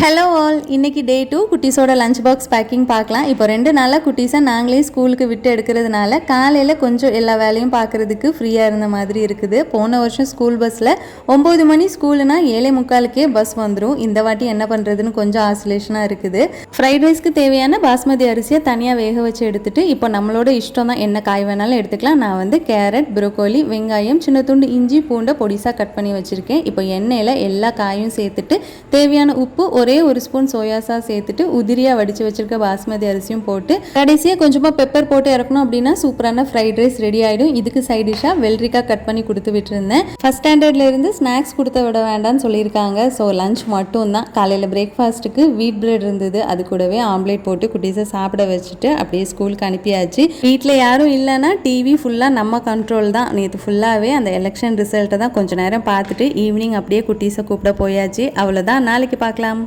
Hello all, இன்னைக்கு டே 2 குட்டீஸோட lunch box packing பார்க்கலாம். இப்போ 2 நாளாக குட்டீஸை நாங்களே ஸ்கூலுக்கு விட்டு எடுக்கிறதுனால காலையில் கொஞ்சம் எல்லா வேலையும் பார்க்குறதுக்கு ஃப்ரீயாக இருந்த மாதிரி இருக்குது. போன வருஷம் ஸ்கூல் பஸ்ஸில் 9 மணி ஸ்கூலுனா 7:45 பஸ் வந்துடும். இந்த வாட்டி என்ன பண்ணுறதுன்னு கொஞ்சம் ஆசிலேஷனாக இருக்குது. ஃப்ரைட் ரைஸ்க்கு தேவையான பாஸ்மதி அரிசியை தனியாக வேக வச்சு எடுத்துகிட்டு இப்போ நம்மளோட இஷ்டம் தான், என்ன காய் வேணாலும் எடுத்துக்கலாம். நான் வந்து கேரட், ப்ரோக்கோலி, வெங்காயம், சின்ன துண்டு இஞ்சி பூண்டை பொடிசாக கட் பண்ணி வச்சுருக்கேன். இப்போ எண்ணெயில் எல்லா காயும் சேர்த்துட்டு தேவையான உப்பு, ஒரே ஒரு ஸ்பூன் சோயா சாஸ் சேர்த்துட்டு உதிரியாக வடித்து வச்சிருக்க பாஸ்மதி அரிசியும் போட்டு கடைசியாக கொஞ்சமாக பெப்பர் போட்டு இறக்கணும் அப்படின்னா சூப்பரான ஃப்ரைட் ரைஸ் ரெடி ஆகிடும். இதுக்கு சைட் டிஷ்ஷாக வெள்ளரிக்காய் கட் பண்ணி கொடுத்து விட்டுருந்தேன். ஃபஸ்ட் ஸ்டாண்டர்ட்ல இருந்து ஸ்நாக்ஸ் கொடுத்த விட வேண்டாம்னு சொல்லியிருக்காங்க. ஸோ லஞ்ச் மட்டும் தான். காலையில் பிரேக்ஃபாஸ்ட்டுக்கு வீட் பிரெட் இருந்தது, அது கூடவே ஆம்லேட் போட்டு குட்டீஸை சாப்பிட வச்சுட்டு அப்படியே ஸ்கூலுக்கு அனுப்பியாச்சு. வீட்டில் யாரும் இல்லைன்னா டிவி ஃபுல்லாக நம்ம கண்ட்ரோல் தான். நேற்று ஃபுல்லாகவே அந்த எலெக்ஷன் ரிசல்ட்டை தான் கொஞ்சம் நேரம் பார்த்துட்டு ஈவினிங் அப்படியே குட்டீஸை கூப்பிட போயாச்சு. அவ்வளோதான், நாளைக்கு பார்க்கலாம்.